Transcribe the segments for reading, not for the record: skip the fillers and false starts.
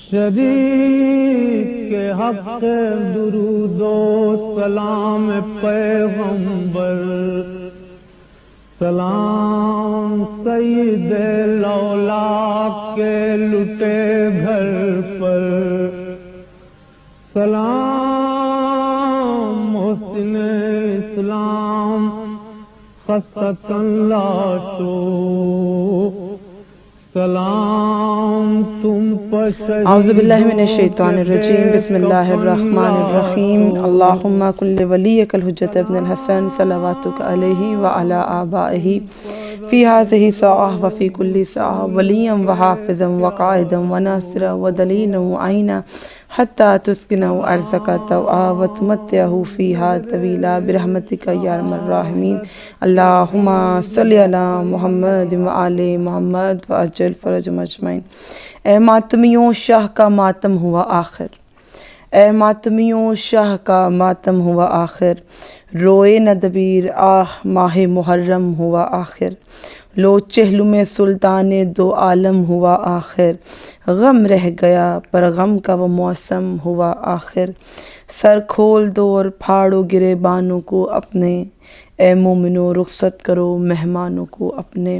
شریف کے حق درود و سلام پیغمبر، سلام سید الاولیاء کے لٹے گھر پر، سلام محسن اسلام خستہ لا شو، سلام تم پر اعوذ باللہ من الشیطان الرجیم، بسم اللہ الرحمن الرحیم۔ اللہم کل ولیک الحجۃ ابن الحسن صلواتک علیہ وعلی آبائہ فی ہذہ ساعہ وفی کل ساعہ ولیا وحافظا وقائدا وناصرا ودلیلا وعینا حتی تسکنہ ارضک طوعا وتمتعہ فیہا طویلا برحمتک یا ارحم الراحمین۔ اللہم صلی علی محمد وآل محمد وعجل فرجہم اجمعین۔ اے ماتمیوں شاہ کا ماتم ہوا آخر، اے ماتمیوں شاہ کا ماتم ہوا آخر، روئے نہ دبیر آہ ماہ محرم ہوا آخر، لو چہلم سلطان دو عالم ہوا آخر، غم رہ گیا پر غم کا وہ موسم ہوا آخر، سر کھول دو اور پھاڑو گرے بانوں کو اپنے، اے مومنو رخصت کرو مہمانوں کو اپنے۔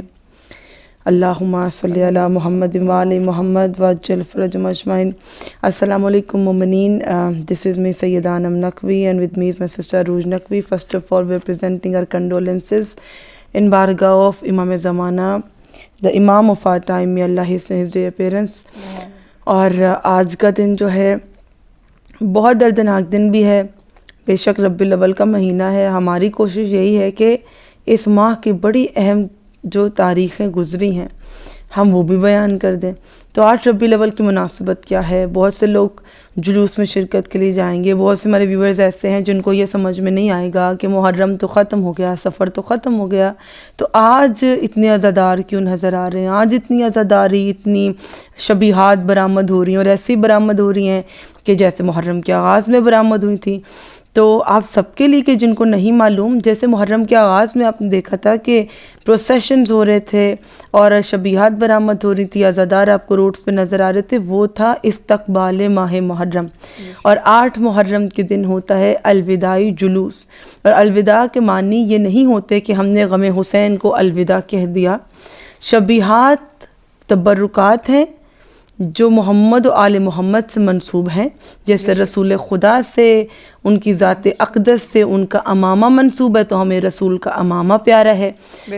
اللہم صلی علی محمد وآل محمد وعجل فرجہم اجمعین۔ السلام علیکم مومنین، this is me Sayyida Anam Naqvi and with me is my sister Aruj Naqvi. First of all, we are presenting our condolences in bargah of Imam Zamana, the Imam of our time. May Allah hasten his day appearance. اور آج کا دن جو ہے بہت دردناک دن بھی ہے، بے شک ربیع الاول کا مہینہ ہے۔ ہماری کوشش یہی ہے کہ اس ماہ کی بڑی اہم جو تاریخیں گزری ہیں ہم وہ بھی بیان کر دیں۔ تو آج ربیع الاول کی مناسبت کیا ہے؟ بہت سے لوگ جلوس میں شرکت کے لیے جائیں گے، بہت سے ہمارے ویورز ایسے ہیں جن کو یہ سمجھ میں نہیں آئے گا کہ محرم تو ختم ہو گیا، سفر تو ختم ہو گیا، تو آج اتنے عزادار کیوں نظر آ رہے ہیں؟ آج اتنی عزاداری، اتنی شبیہات برآمد ہو رہی ہیں اور ایسی برآمد ہو رہی ہیں کہ جیسے محرم کے آغاز میں برآمد ہوئی تھی۔ تو آپ سب کے لیے کہ جن کو نہیں معلوم، جیسے محرم کے آغاز میں آپ نے دیکھا تھا کہ پروسیشنز ہو رہے تھے اور شبیہات برآمد ہو رہی تھی، عزادار آپ کو روڈز پہ نظر آ رہے تھے، وہ تھا استقبال ماہ محرم۔ اور 8 محرم کے دن ہوتا ہے الوداعی جلوس، اور الوداع کے معنی یہ نہیں ہوتے کہ ہم نے غم حسین کو الوداع کہہ دیا۔ شبیہات تبرکات ہیں جو محمد و آل محمد سے منسوب ہیں، جیسے رسول خدا سے، ان کی ذات اقدس سے ان کا امامہ منسوب ہے تو ہمیں رسول کا امامہ پیارا ہے،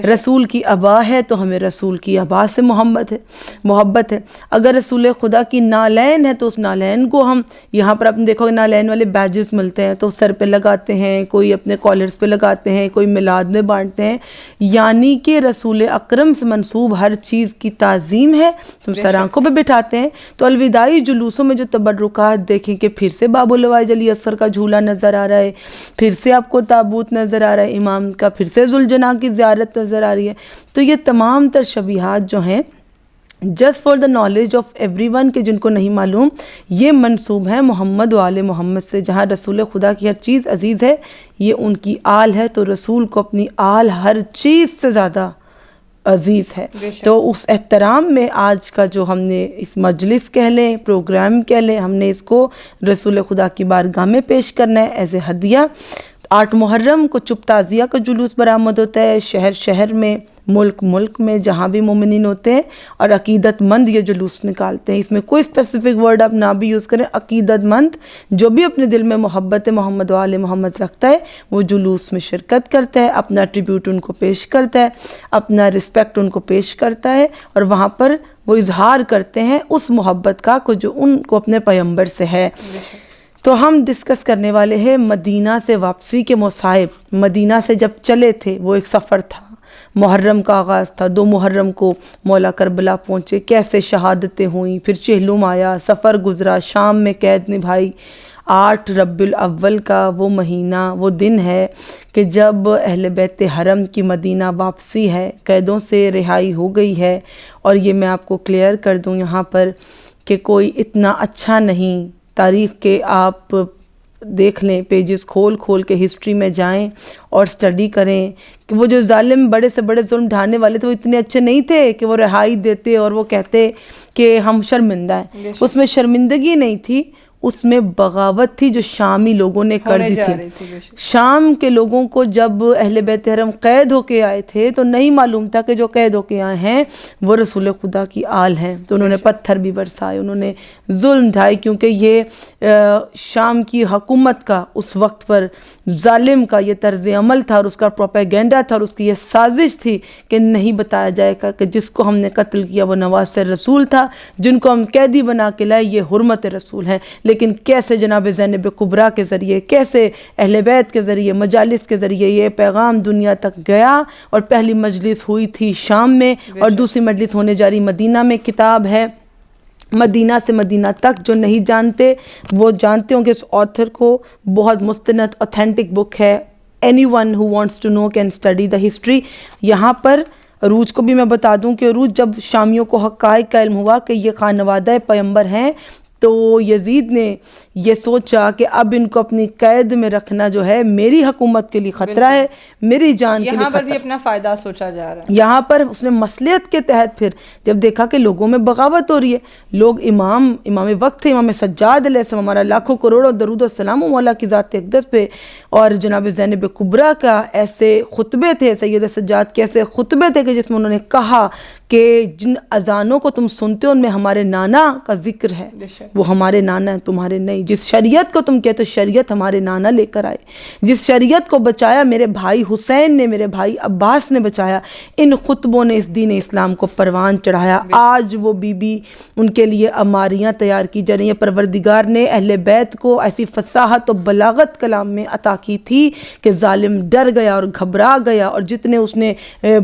رسول کی ابا ہے تو ہمیں رسول کی ابا سے محبت ہے۔ اگر رسول خدا کی نالین ہے تو اس نالین کو ہم، یہاں پر آپ نے دیکھو نالین والے بیجز ملتے ہیں تو سر پہ لگاتے ہیں، کوئی اپنے کالرز پہ لگاتے ہیں، کوئی میلاد میں بانٹتے ہیں، یعنی کہ رسول اکرم سے منسوب ہر چیز کی تعظیم ہے، تم سر آنکھوں پہ بٹھاتے ہیں۔ تو الوداعی جلوسوں میں جو تبرکات دیکھیں کہ پھر سے باب اللواء علی اثر کا جھولا نظر آ رہا ہے، پھر سے آپ کو تابوت نظر آ رہا ہے امام کا، پھر سے ذوالجناح کی زیارت نظر آ رہی ہے۔ تو یہ تمام تر شبیہات جو ہیں just for the knowledge of every one کہ جن کو نہیں معلوم، یہ منسوب ہیں محمد و آل محمد سے۔ جہاں رسول خدا کی ہر چیز عزیز ہے، یہ ان کی آل ہے، تو رسول کو اپنی آل ہر چیز سے زیادہ عزیز ہے۔ تو اس احترام میں آج کا جو ہم نے اس مجلس کہہ لیں، پروگرام کہہ لیں، ہم نے اس کو رسول خدا کی بارگاہ میں پیش کرنا ہے ایز اے ہدیہ۔ 8 محرم کو چپ تعزیہ کا جلوس برآمد ہوتا ہے، شہر شہر میں، ملک میں، جہاں بھی مومنین ہوتے ہیں، اور عقیدت مند یہ جلوس نکالتے ہیں۔ اس میں کوئی اسپیسیفک ورڈ آپ نہ بھی یوز کریں، عقیدت مند جو بھی اپنے دل میں محبت محمد و آل محمد رکھتا ہے وہ جلوس میں شرکت کرتا ہے، اپنا ٹریبیوٹ ان کو پیش کرتا ہے، اپنا رسپیکٹ ان کو پیش کرتا ہے، اور وہاں پر وہ اظہار کرتے ہیں اس محبت کا جو ان کو اپنے پیغمبر سے ہے۔ تو ہم ڈسکس کرنے والے ہیں مدینہ سے واپسی کے مصائب۔ مدینہ سے جب چلے تھے وہ ایک سفر تھا، محرم کا آغاز تھا، 2 محرم کو مولا کربلا پہنچے، کیسے شہادتیں ہوئیں، پھر چہلم آیا، سفر گزرا، شام میں قید نبھائی۔ 8 ربیع الاول کا وہ مہینہ، وہ دن ہے کہ جب اہل بیت حرم کی مدینہ واپسی ہے، قیدوں سے رہائی ہو گئی ہے۔ اور یہ میں آپ کو کلیئر کر دوں یہاں پر کہ کوئی اتنا اچھا نہیں، تاریخ کے آپ دیکھ لیں، پیجز کھول کھول کے ہسٹری میں جائیں اور اسٹڈی کریں کہ وہ جو ظالم بڑے سے بڑے ظلم ڈھانے والے تھے وہ اتنے اچھے نہیں تھے کہ وہ رہائی دیتے اور وہ کہتے کہ ہم شرمندہ ہیں. اس میں شرمندگی نہیں تھی، اس میں بغاوت تھی جو شامی لوگوں نے کر دی تھی. شام کے لوگوں کو جب اہل بیت حرم قید ہو کے آئے تھے تو نہیں معلوم تھا کہ جو قید ہو کے آئے ہیں وہ رسول خدا کی آل ہیں، تو انہوں نے پتھر بھی برسائے، انہوں نے ظلم ڈھائے، کیونکہ یہ شام کی حکومت کا اس وقت پر ظالم کا یہ طرز عمل تھا اور اس کا پروپیگنڈا تھا اور اس کی یہ سازش تھی کہ نہیں بتایا جائے گا کہ جس کو ہم نے قتل کیا وہ نواس رسول تھا، جن کو ہم قیدی بنا کے لائے یہ حرمت رسول ہیں. لیکن کیسے جناب زینب کبریٰ کے ذریعے، کیسے اہل بیت کے ذریعے، مجالس کے ذریعے یہ پیغام دنیا تک گیا، اور پہلی مجلس ہوئی تھی شام میں اور دوسری مجلس ہونے جا رہی مدینہ میں. کتاب ہے مدینہ سے مدینہ تک، جو نہیں جانتے وہ جانتے ہوں کہ اس آتھر کو، بہت مستند اوتھینٹک بک ہے. anyone who wants to know can study the history. یہاں پر عروج کو بھی میں بتا دوں کہ عروج جب شامیوں کو حقائق کا علم ہوا کہ یہ خانوادہ پیغمبر ہیں تو یزید نے یہ سوچا کہ اب ان کو اپنی قید میں رکھنا جو ہے میری حکومت کے لیے خطرہ ہے، میری جان کے لیے خطرہ. یہاں پر بھی اپنا فائدہ سوچا جا رہا ہے. یہاں پر اس نے مصلحت کے تحت پھر جب دیکھا کہ لوگوں میں بغاوت ہو رہی ہے، لوگ امام وقت تھے امام سجاد علیہ السلام، ہمارا لاکھوں کروڑوں درود و سلام مولا کی ذات اقدس پہ، اور جناب زینب کبریٰ کا ایسے خطبے تھے، سید سجاد کے ایسے خطبے تھے کہ جس میں انہوں نے کہا کہ جن اذانوں کو تم سنتے ہو ان میں ہمارے نانا کا ذکر ہے، وہ ہمارے نانا ہیں تمہارے نہیں. جس شریعت کو تم کہتے ہو شریعت ہمارے نانا لے کر آئے، جس شریعت کو بچایا میرے بھائی حسین نے، میرے بھائی عباس نے بچایا. ان خطبوں نے اس دین اسلام کو پروان چڑھایا. آج وہ بی بی ان کے لیے عماریاں تیار کی جا رہی ہیں. پروردگار نے اہل بیت کو ایسی فصاحت و بلاغت کلام میں عطا کی تھی کہ ظالم ڈر گیا اور گھبرا گیا، اور جتنے اس نے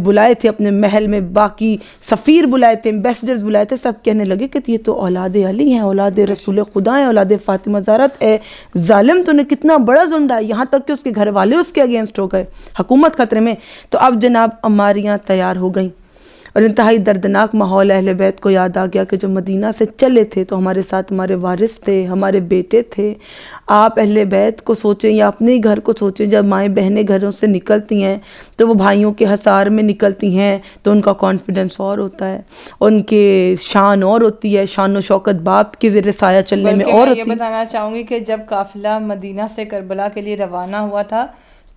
بلائے تھے اپنے محل میں، باقی سفیر بلائے تھے، ایمبیسڈرز بلائے تھے، سب کہنے لگے کہ یہ تو اولاد علی ہیں، اولاد رسول خدا ہیں، اولاد فاطمہ زہرا. اے ظالم تو نے کتنا بڑا ظلم ڈایا، یہاں تک کہ اس کے گھر والے اس کے اگینسٹ ہو گئے، حکومت خطرے میں. تو اب جناب عماریاں تیار ہو گئیں اور انتہائی دردناک ماحول. اہل بیت کو یاد آ گیا کہ جو مدینہ سے چلے تھے تو ہمارے ساتھ ہمارے وارث تھے، ہمارے بیٹے تھے. آپ اہل بیت کو سوچیں یا اپنے ہی گھر کو سوچیں، جب مائیں بہنیں گھروں سے نکلتی ہیں تو وہ بھائیوں کے حصار میں نکلتی ہیں تو ان کا کانفیڈنس اور ہوتا ہے، ان کے شان اور ہوتی ہے، شان و شوکت باپ کے زیر سایہ چلنے میں اور ہوتی ہے. یہ بتانا چاہوں گی کہ جب قافلہ مدینہ سے کربلا کے لیے روانہ ہوا تھا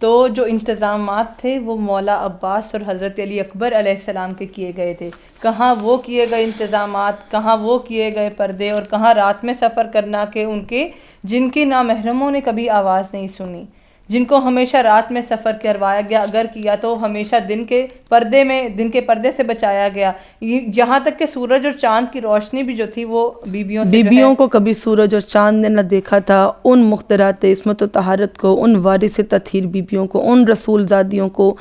تو جو انتظامات تھے وہ مولا عباس اور حضرت علی اکبر علیہ السلام کے کیے گئے تھے. کہاں وہ کیے گئے انتظامات، کہاں وہ کیے گئے پردے، اور کہاں رات میں سفر کرنا کہ ان کے جن کے نامحرموں نے کبھی آواز نہیں سنی، جن کو ہمیشہ رات میں سفر کروایا گیا، اگر کیا تو ہمیشہ دن کے پردے سے بچایا گیا. یہاں تک کہ سورج اور چاند کی روشنی بھی جو تھی وہ بیبیوں کو کبھی سورج اور چاند نے نہ دیکھا تھا. ان مخترات عصمت و طہارت کو، ان وارث تطہیر بیبیوں کو، ان رسول زادیوں کو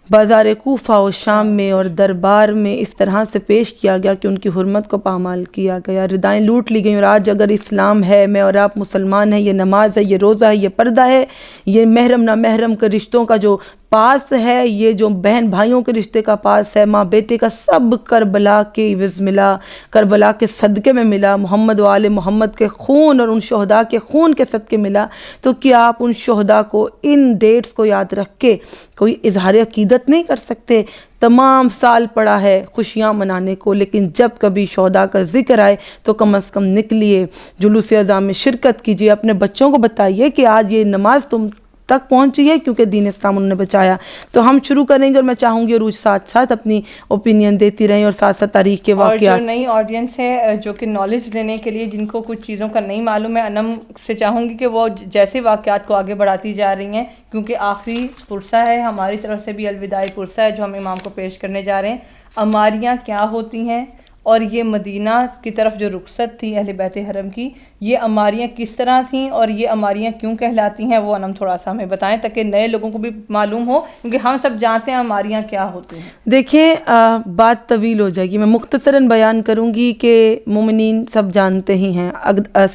بازار کوفہ و شام میں اور دربار میں اس طرح سے پیش کیا گیا کہ ان کی حرمت کو پامال کیا گیا، ردائیں لوٹ لی گئیں. اور آج اگر اسلام ہے، میں اور آپ مسلمان ہیں، یہ نماز ہے، یہ روزہ ہے، یہ پردہ ہے، یہ محرم نہ محرم کے رشتوں کا جو پاس ہے، یہ جو بہن بھائیوں کے رشتے کا پاس ہے، ماں بیٹے کا، سب کربلا کے عوض ملا، کربلا کے صدقے میں ملا، محمد و آل محمد کے خون اور ان شہداء کے خون کے صدقے ملا. تو کیا آپ ان شہداء کو، ان ڈیٹس کو یاد رکھ کے کوئی اظہار عقیدت نہیں کر سکتے؟ تمام سال پڑا ہے خوشیاں منانے کو، لیکن جب کبھی شہداء کا ذکر آئے تو کم از کم نکلیے، جلوس اعزام میں شرکت کیجیے، اپنے بچوں کو بتائیے کہ آج یہ نماز تم تک پہنچی ہے کیونکہ دین اسلام انہوں نے بچایا. تو ہم شروع کریں گے اور میں چاہوں گی عروج ساتھ ساتھ اپنی اوپینین دیتی رہیں اور ساتھ ساتھ تاریخ کے واقعات. اور جو نئی آڈینس ہے جو کہ نالج لینے کے لیے، جن کو کچھ چیزوں کا نہیں معلوم ہے، انم سے چاہوں گی کہ وہ جیسے واقعات کو آگے بڑھاتی جا رہی ہیں، کیونکہ آخری پرسہ ہے، ہماری طرف سے بھی الوداعی پرسہ ہے جو ہم امام کو پیش کرنے جا رہے ہیں. عماریاں کیا ہوتی ہیں اور یہ مدینہ کی طرف جو رخصت تھی اہل بیت حرم کی، یہ عماریاں کس طرح تھیں اور یہ عماریاں کیوں کہلاتی ہیں، وہ انم تھوڑا سا ہمیں بتائیں تاکہ نئے لوگوں کو بھی معلوم ہو، کیونکہ ہم سب جانتے ہیں عماریاں کیا ہوتی ہیں. دیکھیں بات طویل ہو جائے گی، میں مختصراً بیان کروں گی کہ مومنین سب جانتے ہی ہیں،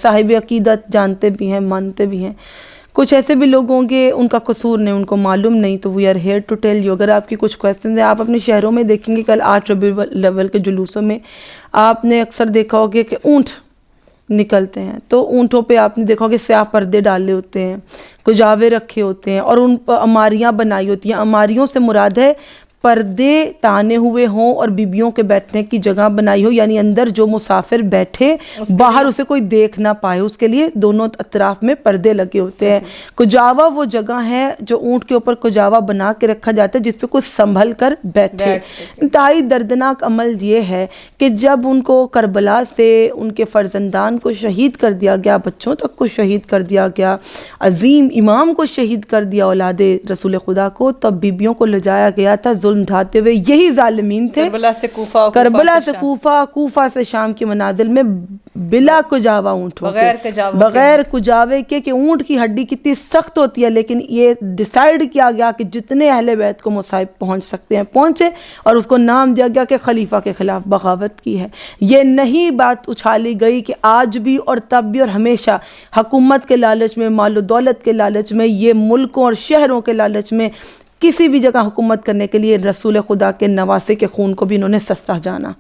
صاحب عقیدت جانتے بھی ہیں، مانتے بھی ہیں. کچھ ایسے بھی لوگ ہوں گے ان کا قصور نہیں، ان کو معلوم نہیں، تو we are here to tell you. اگر آپ کی کچھ کویسچنز ہیں، آپ اپنے شہروں میں دیکھیں گے کل 8 ربیع الاول کے جلوسوں میں آپ نے اکثر دیکھا ہوگا کہ اونٹ نکلتے ہیں تو اونٹوں پہ آپ نے دیکھا کہ سیاہ پردے ڈالے ہوتے ہیں، کجاوے رکھے ہوتے ہیں اور ان پر اماریاں بنائی ہوتی ہیں. اماریوں سے مراد ہے پردے تانے ہوئے ہوں اور بیبیوں کے بیٹھنے کی جگہ بنائی ہو، یعنی اندر جو مسافر بیٹھے باہر اسے کوئی دیکھ نہ پائے، اس کے لیے دونوں اطراف میں پردے لگے ہوتے ہیں. کجاوا وہ جگہ ہے جو اونٹ کے اوپر کجاوا بنا کے رکھا جاتا ہے جس پہ کوئی سنبھل کر بیٹھے. انتہائی دردناک عمل یہ ہے کہ جب ان کو کربلا سے ان کے فرزندان کو شہید کر دیا گیا، بچوں تک کو شہید کر دیا گیا، عظیم امام کو شہید کر دیا اولاد رسول خدا کو، تب بیبیوں کو لجایا گیا تھا ظلم ڈھاتے ہوئے. یہی ظالمین تھے کربلا سے کوفہ سے شام کی منازل میں بلا کجاوا اونٹوں کے، بغیر کجاوے کے، کہ اونٹ کی ہڈی کتنی سخت ہوتی ہے، لیکن یہ ڈیسائیڈ کیا گیا کہ جتنے اہل بیت کو مصائب پہنچ سکتے ہیں پہنچے، اور اس کو نام دیا گیا کہ خلیفہ کے خلاف بغاوت کی ہے. یہ نہیں بات اچھالی گئی کہ آج بھی اور تب بھی اور ہمیشہ حکومت کے لالچ میں، مال و دولت کے لالچ میں، یہ ملکوں اور شہروں کے لالچ میں کسی بھی جگہ حکومت کرنے کے لیے رسول خدا کے نواسے کے خون کو بھی انہوں نے سستا جانا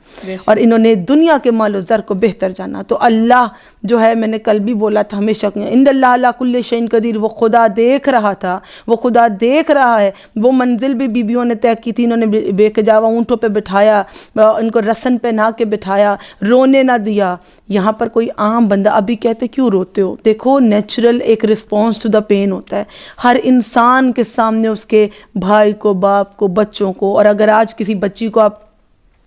اور انہوں نے دنیا کے مال و زر کو بہتر جانا. تو اللہ جو ہے، میں نے کل بھی بولا تھا ہمیشہ، ان اللہ علی کل شیء قدیر، وہ خدا دیکھ رہا تھا، وہ خدا دیکھ رہا ہے. وہ منزل بھی بیبیوں نے طے کی تھی، انہوں نے بے کجاوا اونٹوں پہ بٹھایا، ان کو رسن پہنا کے بٹھایا، رونے نہ دیا. یہاں پر کوئی عام بندہ ابھی کہتے کیوں روتے ہو؟ دیکھو نیچرل ایک رسپانس ٹو دا پین ہوتا ہے ہر انسان کے سامنے، اس کے بھائی کو، باپ کو، بچوں کو. اور اگر آج کسی بچی کو آپ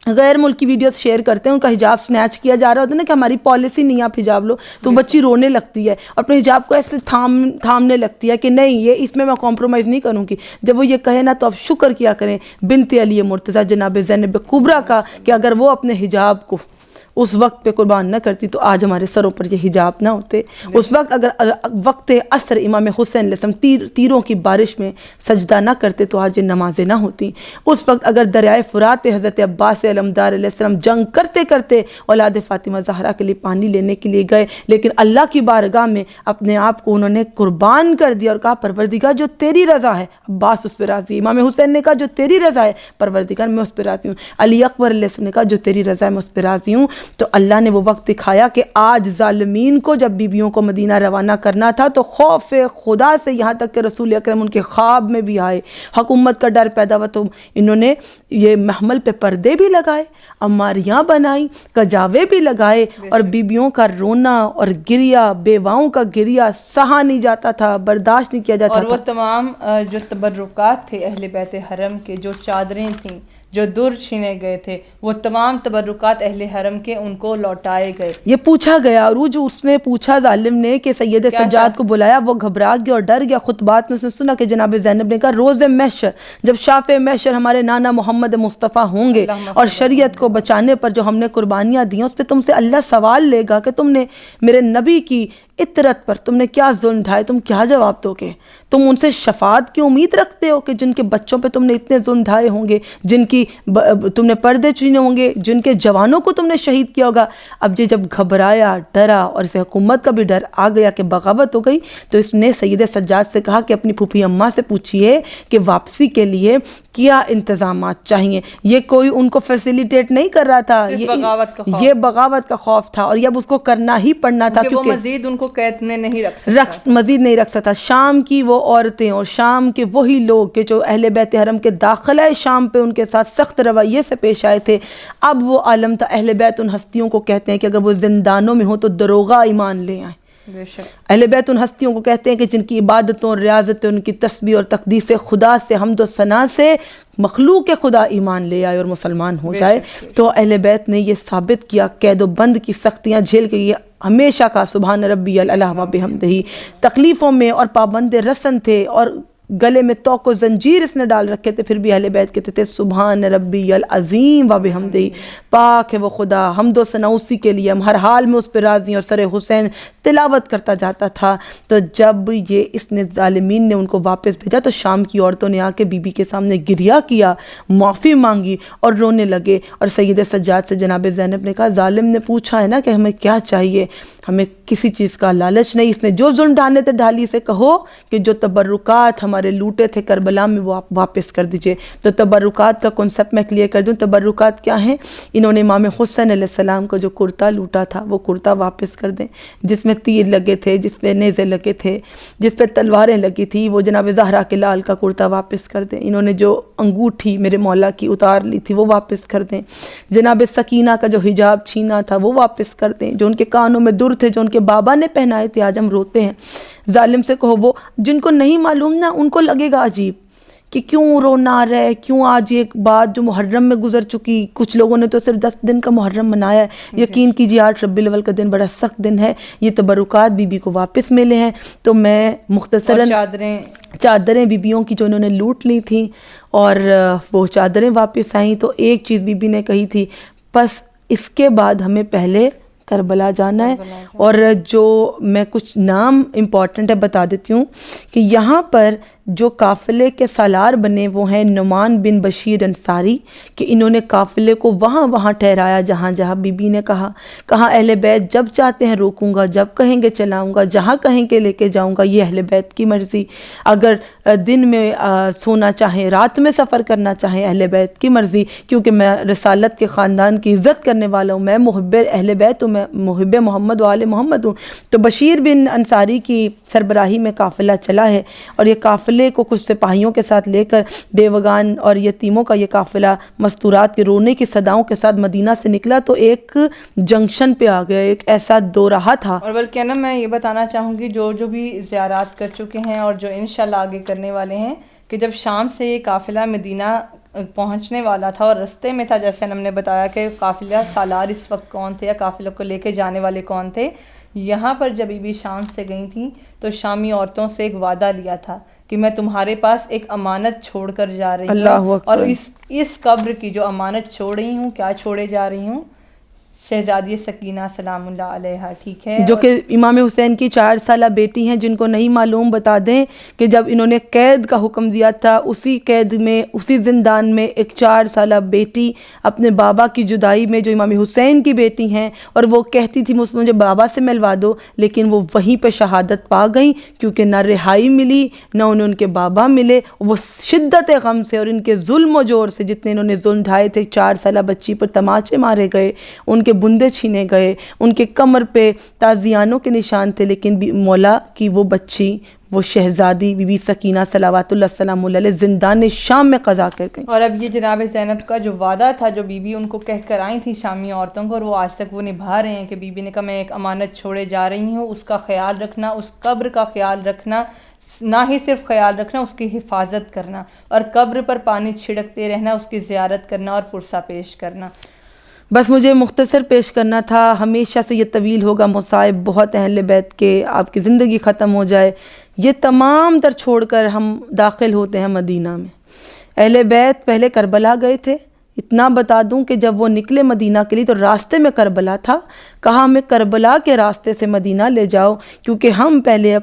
غیر ملکی ویڈیوز شیئر کرتے ہیں، ان کا حجاب سنیچ کیا جا رہا ہوتا ہے نا کہ ہماری پالیسی نہیں، آپ حجاب لو، تو بچی رونے لگتی ہے اور اپنے حجاب کو ایسے تھامنے لگتی ہے کہ نہیں، یہ اس میں کمپرومائز نہیں کروں گی. جب وہ یہ کہے نا تو آپ شکر کیا کریں بنت علی مرتضیٰ جناب زینب کبریٰ کا، کہ اگر وہ اپنے حجاب کو اس وقت پہ قربان نہ کرتی تو آج ہمارے سروں پر یہ حجاب نہ ہوتے. اس وقت اگر وقت عصر امام حسین علیہ السلام تیروں کی بارش میں سجدہ نہ کرتے تو آج یہ نمازیں نہ ہوتی. اس وقت اگر دریائے فرات پہ حضرت عباس علمدار علیہ السلام جنگ کرتے کرتے اولاد فاطمہ زہرا کے لیے پانی لینے کے لیے گئے، لیکن اللہ کی بارگاہ میں اپنے آپ کو انہوں نے قربان کر دیا اور کہا پروردگار جو تیری رضا ہے، عباس اس پہ راضی. امام حسین نے کہا جو تیری رضا ہے پروردگار میں اس پہ راضی ہوں. علی اکبر علیہ السلام نے کہا جو تیری رضا ہے میں اس پہ راضی ہوں. تو اللہ نے وہ وقت دکھایا کہ آج ظالمین کو جب بیبیوں کو مدینہ روانہ کرنا تھا تو خوف خدا سے، یہاں تک کہ رسول اکرم ان کے خواب میں بھی آئے، حکومت کا ڈر پیدا ہوا، تو انہوں نے یہ محمل پہ پردے بھی لگائے، اماریاں بنائی، کجاوے بھی لگائے، اور بیبیوں کا رونا اور گریا، بیواؤں کا گریا سہا نہیں جاتا تھا، برداشت نہیں کیا جاتا تھا. اور وہ تمام جو تبرکات تھے اہل بیت حرم کے، جو چادریں تھیں، جو در چھینے گئے تھے، وہ تمام تبرکات اہل حرم کے ان کو لوٹائے گئے. یہ پوچھا گیا، اور وہ جو اس نے پوچھا ظالم نے کہ سید سجاد کو بلایا، وہ گھبرا گیا اور ڈر گیا. خطبات میں اس نے سنا کہ جناب زینب نے کہا روز محشر جب شافع محشر ہمارے نانا محمد مصطفیٰ ہوں گے اور شریعت کو بچانے پر جو ہم نے قربانیاں دی ہیں اس پہ تم سے اللہ سوال لے گا کہ تم نے میرے نبی کی اطرت پر تم نے کیا ظلم ڈھائے، تم کیا جواب دو گے؟ تم ان سے شفاعت کی امید رکھتے ہو کہ جن کے بچوں پہ تم نے اتنے ظلم ڈھائے ہوں گے، جن کی تم نے پردے چینے ہوں گے، جن کے جوانوں کو تم نے شہید کیا ہوگا. اب یہ جب گھبرایا، ڈرا اور اسے حکومت کا بھی ڈر آ گیا کہ بغاوت ہو گئی، تو اس نے سید سجاد سے کہا کہ اپنی پھوپھی اماں سے پوچھئے کہ واپسی کے لیے کیا انتظامات چاہیے. یہ کوئی ان کو فیسیلیٹیٹ نہیں کر رہا تھا، یہ بغاوت کا خوف تھا، اور یہ اب اس کو کرنا ہی پڑنا تھا کیونکہ مزید ان کو قید میں نہیں مزید نہیں رکھ سکتا. شام کی وہ عورتیں اور شام کے وہی لوگ کہ جو اہل بیت حرم کے داخلہ شام پہ ان کے ساتھ سخت رویے سے پیش آئے تھے، اب وہ عالم تھا. اہل بیت ان ہستیوں کو کہتے ہیں کہ اگر وہ زندانوں میں ہوں تو دروغہ ایمان لے آئیں. اہل بیت ان ہستیوں کو کہتے ہیں کہ جن کی عبادتوں اور ریاضتیں، ان کی تسبیح اور تقدیس خدا سے، حمد و ثنا سے مخلوق خدا ایمان لے آئے اور مسلمان ہو جائے. تو اہل بیت نے یہ ثابت کیا، قید و بند کی سختیاں جھیل کے یہ ہمیشہ کا سبحان ربی العلیٰ و بحمدہ، تکلیفوں میں اور پابند رسن تھے، اور گلے میں توق و زنجیر اس نے ڈال رکھے تھے، پھر بھی اہل بیت کہتے تھے سبحان ربی العظیم و بحمدہ، پاک ہے وہ خدا، حمد و ثنا اسی کے لیے، ہم ہر حال میں اس پہ راضی ہیں. اور سر حسین تلاوت کرتا جاتا تھا. تو جب یہ اس نے ظالمین نے ان کو واپس بھیجا تو شام کی عورتوں نے آ کے بی بی کے سامنے گریہ کیا، معافی مانگی اور رونے لگے. اور سید سجاد سے جناب زینب نے کہا ظالم نے پوچھا ہے نا کہ ہمیں کیا چاہیے، ہمیں کسی چیز کا لالچ نہیں. اس نے جو ظلم ڈھانے تھے ڈھالی, اسے کہو کہ جو تبرکات ہمارے لوٹے تھے کربلا میں وہ آپ واپس کر دیجئے. تو تبرکات کا کنسپٹ میں کلیئر کر دوں. تبرکات کیا ہیں؟ انہوں نے امام حسین علیہ السلام کا جو کرتا لوٹا تھا وہ کرتا واپس کر دیں, جس میں تیر لگے تھے, جس پہ نیزے لگے تھے, جس پہ تلواریں لگی تھی, وہ جناب زہرا کے لال کا کرتا واپس کر دیں. انہوں نے جو انگوٹھی میرے مولا کی اتار لی تھی وہ واپس کر دیں. جناب سکینہ کا جو حجاب چھینا تھا وہ واپس کر دیں. جو ان کے کانوں میں در تھے جو ان کے بابا نے پہنائے تھے, آج ہم روتے ہیں. ظالم سے کہو, وہ جن کو نہیں معلوم نا ان کو لگے گا عجیب کہ کیوں رونا آ رہا ہے, کیوں آج ایک بات جو محرم میں گزر چکی, کچھ لوگوں نے تو صرف 10 دن کا محرم منایا ہے. یقین کیجیے 8 ربیع الاول کا دن بڑا سخت دن ہے. یہ تبرکات بی بی کو واپس ملے ہیں. تو میں مختصراً چادریں بیبیوں کی جو انہوں نے لوٹ لی تھیں اور وہ چادریں واپس آئیں, تو ایک چیز بی بی نے کہی تھی, بس اس کے بعد ہمیں پہلے کربلا جانا ہے. اور جو میں کچھ نام امپورٹنٹ ہے بتا دیتی ہوں کہ یہاں پر جو قافلے کے سالار بنے وہ ہیں نعمان بن بشیر انصاری, کہ انہوں نے قافلے کو وہاں ٹھہرایا جہاں جہاں بی بی نے کہا اہل بیت جب چاہتے ہیں روکوں گا, جب کہیں گے چلاؤں گا, جہاں کہیں گے لے کے جاؤں گا, یہ اہل بیت کی مرضی. اگر دن میں سونا چاہیں, رات میں سفر کرنا چاہیں, اہل بیت کی مرضی, کیونکہ میں رسالت کے خاندان کی عزت کرنے والا ہوں, میں محب اہل بیت ہوں, میں محب محمد و آل محمد ہوں. تو بشیر بن انصاری کی سربراہی میں قافلہ چلا ہے, اور یہ قافلے کو کچھ سپاہیوں کے ساتھ لے کر بیوگان اور یتیموں کا یہ قافلہ مستورات کے رونے کی صداؤں کے ساتھ مدینہ سے نکلا. تو ایک جنکشن پہ آ گیا, ایک ایسا دو راہ تھا. اور بلکہ نا میں یہ بتانا چاہوں گی جو بھی زیارات کر چکے ہیں اور جو انشاءاللہ آگے کرنے والے ہیں, کہ جب شام سے یہ قافلہ مدینہ پہنچنے والا تھا اور رستے میں تھا, جیسے ہم نے بتایا کہ قافلہ سالار اس وقت کون تھے یا قافلہ کو لے کے جانے والے کون تھے, یہاں پر جب بی بی شام سے گئی تھیں تو شامی عورتوں سے ایک وعدہ لیا تھا کہ میں تمہارے پاس ایک امانت چھوڑ کر جا رہی ہوں, اور اس قبر کی جو امانت چھوڑ رہی ہوں, کیا چھوڑے جا رہی ہوں, شہزادی سکینہ سلام اللہ علیہا, ٹھیک ہے, جو کہ امام حسین کی 4 سالہ بیٹی ہیں. جن کو نہیں معلوم بتا دیں کہ جب انہوں نے قید کا حکم دیا تھا, اسی قید میں, اسی زندان میں ایک 4 سالہ بیٹی اپنے بابا کی جدائی میں, جو امام حسین کی بیٹی ہیں, اور وہ کہتی تھی مجھے بابا سے ملوا دو, لیکن وہ وہیں پہ شہادت پا گئیں, کیونکہ نہ رہائی ملی نہ انہیں ان کے بابا ملے. وہ شدت غم سے اور ان کے ظلم و جور سے, جتنے انہوں نے ظلم ڈھائے تھے, 4 سالہ بچی پر تماچے مارے گئے, ان کے بندے چھینے گئے, ان کے کمر پہ تازیانوں کے نشان تھے, لیکن مولا کی وہ بچی, وہ شہزادی بی بی سکینہ صلوات اللہ السلام علیہ زندان شام میں قضا کر گئیں. اور اب یہ جناب زینب کا جو وعدہ تھا جو بی بی ان کو کہہ کر آئی تھی شامی عورتوں کو, اور وہ آج تک وہ نبھا رہے ہیں کہ بی بی نے کہا میں ایک امانت چھوڑے جا رہی ہوں, اس کا خیال رکھنا, اس قبر کا خیال رکھنا, نہ ہی صرف خیال رکھنا, اس کی حفاظت کرنا, اور قبر پر پانی چھڑکتے رہنا, اس کی زیارت کرنا اور پرسہ پیش کرنا. بس مجھے مختصر پیش کرنا تھا. ہمیشہ سے یہ طویل ہوگا, مصائب بہت اہل بیت کے, آپ کی زندگی ختم ہو جائے. یہ تمام تر چھوڑ کر ہم داخل ہوتے ہیں مدینہ میں. اہل بیت پہلے کربلا گئے تھے. اتنا بتا دوں کہ جب وہ نکلے مدینہ کے لیے تو راستے میں کربلا تھا. کہا ہمیں کربلا کے راستے سے مدینہ لے جاؤ, کیونکہ ہم پہلے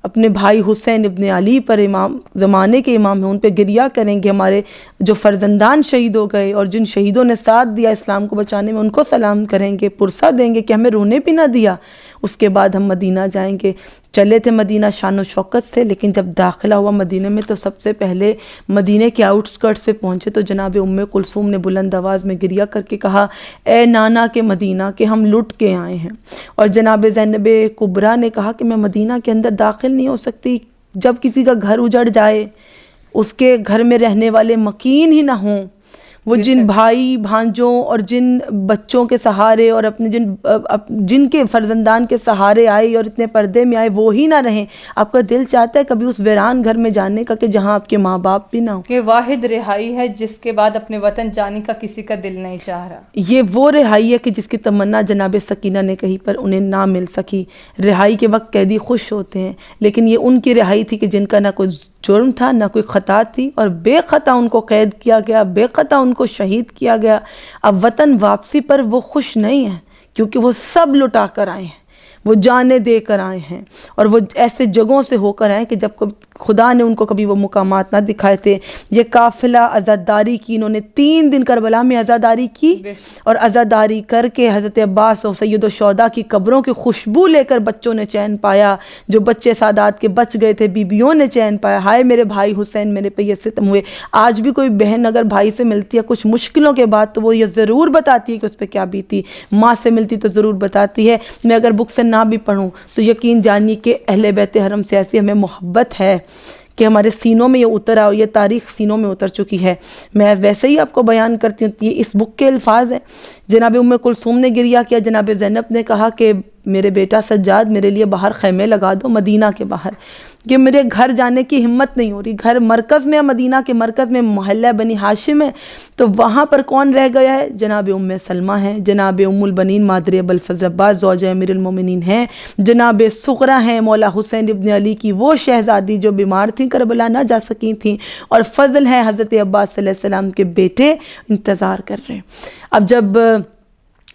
اپنے بھائی حسین ابن علی پر, امام زمانے کے امام ہیں, ان پہ گریہ کریں گے. ہمارے جو فرزندان شہید ہو گئے اور جن شہیدوں نے ساتھ دیا اسلام کو بچانے میں, ان کو سلام کریں گے, پرسہ دیں گے کہ ہمیں رونے بھی نہ دیا. اس کے بعد ہم مدینہ جائیں گے. چلے تھے مدینہ شان و شوکت سے, لیکن جب داخلہ ہوا مدینہ میں تو سب سے پہلے مدینہ کے آؤٹ اسکرٹس پہ پہنچے تو جناب ام کلثوم نے بلند آواز میں گریہ کر کے کہا, اے نانا کے مدینہ کہ ہم لٹ کے آئے ہیں. اور جناب زینب کبریٰ نے کہا کہ میں مدینہ کے اندر داخل نہیں ہو سکتی. جب کسی کا گھر اجڑ جائے, اس کے گھر میں رہنے والے مکین ہی نہ ہوں, وہ جن بھائی بھانجوں اور جن بچوں کے سہارے اور اپنے جن کے فرزندان کے سہارے آئے اور اتنے پردے میں آئے, وہ ہی نہ رہیں. آپ کا دل چاہتا ہے کبھی اس ویران گھر میں جانے کا کہ جہاں آپ کے ماں باپ بھی نہ ہوں. کہ واحد رہائی ہے جس کے بعد اپنے وطن جانے کا کسی کا دل نہیں چاہ رہا. یہ وہ رہائی ہے کہ جس کی تمنا جناب سکینہ نے کہی پر انہیں نہ مل سکی. رہائی کے وقت قیدی خوش ہوتے ہیں, لیکن یہ ان کی رہائی تھی کہ جن کا نہ کوئی جرم تھا نہ کوئی خطا تھی, اور بے خطا ان کو قید کیا گیا, بے خطا ان کو شہید کیا گیا. اب وطن واپسی پر وہ خوش نہیں ہیں, کیونکہ وہ سب لٹا کر آئے ہیں, وہ جانیں دے کر آئے ہیں, اور وہ ایسے جگہوں سے ہو کر آئے کہ جب خدا نے ان کو کبھی وہ مقامات نہ دکھائے تھے۔ یہ قافلہ عزاداری کی، انہوں نے 3 دن کربلا میں عزاداری کی، اور عزاداری کر کے حضرت عباس اور سید الشہداء کی قبروں کی خوشبو لے کر بچوں نے چین پایا، جو بچے سادات کے بچ گئے تھے بیبیوں نے چین پایا۔ ہائے میرے بھائی حسین، میرے پہ یہ ستم ہوئے۔ آج بھی کوئی بہن اگر بھائی سے ملتی ہے کچھ مشکلوں کے بعد تو وہ یہ ضرور بتاتی ہے کہ اس پہ کیا بیتی، ماں سے ملتی تو ضرور بتاتی ہے۔ میں اگر بک سے نہ بھی پڑھوں تو یقین جانیے کہ اہل بیت حرم سے ایسی ہمیں محبت ہے کہ ہمارے سینوں میں یہ اترا، اور یہ تاریخ سینوں میں اتر چکی ہے۔ میں ویسے ہی آپ کو بیان کرتی ہوں، یہ اس بک کے الفاظ ہیں۔ جناب ام کلثوم نے گریہ کیا، جناب زینب نے کہا کہ میرے بیٹا سجاد میرے لیے باہر خیمے لگا دو مدینہ کے باہر، کہ میرے گھر جانے کی ہمت نہیں ہو رہی۔ گھر مرکز میں، مدینہ کے مرکز میں محلہ بنی ہاشم ہے، تو وہاں پر کون رہ گیا ہے؟ جناب ام سلمہ ہیں، جناب ام البنین مادر ابوالفضل عباس زوجہ امیر المومنین ہیں، جناب صغرا ہیں مولا حسین ابن علی کی وہ شہزادی جو بیمار تھیں، کربلا نہ جا سکی تھیں، اور فضل ہیں حضرت عباس صلی اللہ علیہ وسلم کے بیٹے انتظار کر رہے ہیں۔ اب جب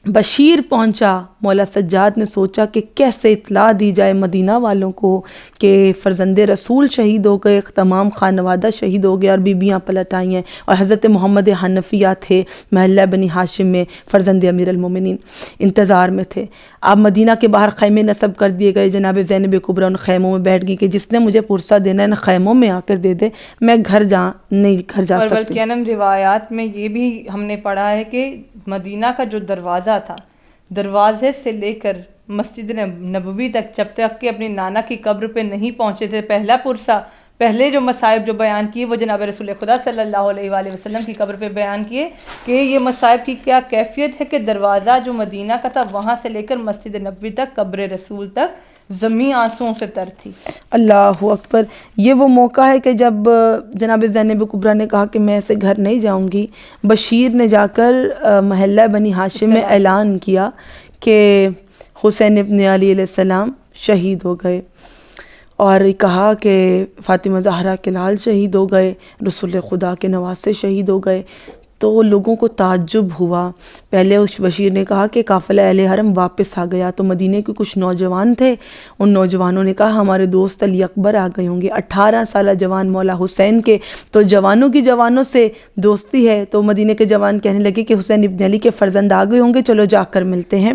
بشیر پہنچا، مولا سجاد نے سوچا کہ کیسے اطلاع دی جائے مدینہ والوں کو کہ فرزند رسول شہید ہو گئے، تمام خانوادہ شہید ہو گیا اور بیبیاں پلٹ آئی ہیں، اور حضرت محمد حنفیہ تھے محلہ بنی ہاشم میں، فرزند امیر المومنین انتظار میں تھے۔ اب مدینہ کے باہر خیمے نصب کر دیے گئے۔ جناب زینب کبریٰ ان خیموں میں بیٹھ گئی کہ جس نے مجھے پرسہ دینا ہے ان خیموں میں آ کر دے دے، میں گھر جا سکتی۔ اور بلکہ روایات میں یہ بھی ہم نے پڑھا ہے کہ مدینہ کا جو دروازہ تھا، دروازے سے لے کر مسجد نبوی تک، جب تک کہ اپنی نانا کی قبر پہ نہیں پہنچے تھے، پہلا پرسہ، پہلے جو مصائب جو بیان کیے وہ جناب رسول خدا صلی اللہ علیہ وآلہ وسلم کی قبر پہ بیان کیے کہ یہ مصائب کی کیا کیفیت ہے کہ دروازہ جو مدینہ کا تھا وہاں سے لے کر مسجد نبوی تک، قبر رسول تک زمین آنسوؤں سے تر تھی۔ اللہ اکبر۔ یہ وہ موقع ہے کہ جب جناب زینب کبریٰ نے کہا کہ میں ایسے گھر نہیں جاؤں گی، بشیر نے جا کر محلہ بنی ہاشم میں اعلان کیا کہ حسین ابن علی علیہ السلام شہید ہو گئے، اور کہا کہ فاطمہ زہرا کے لال شہید ہو گئے، رسول خدا کے نواسے شہید ہو گئے۔ تو لوگوں کو تعجب ہوا۔ پہلے اس بشیر نے کہا کہ قافلہ اہل حرم واپس آ گیا، تو مدینے کے کچھ نوجوان تھے، ان نوجوانوں نے کہا ہمارے دوست علی اکبر آ گئے ہوں گے، 18 سالہ جوان مولا حسین کے، تو جوانوں کی جوانوں سے دوستی ہے، تو مدینے کے جوان کہنے لگے کہ حسین ابن علی کے فرزند آ گئے ہوں گے، چلو جا کر ملتے ہیں۔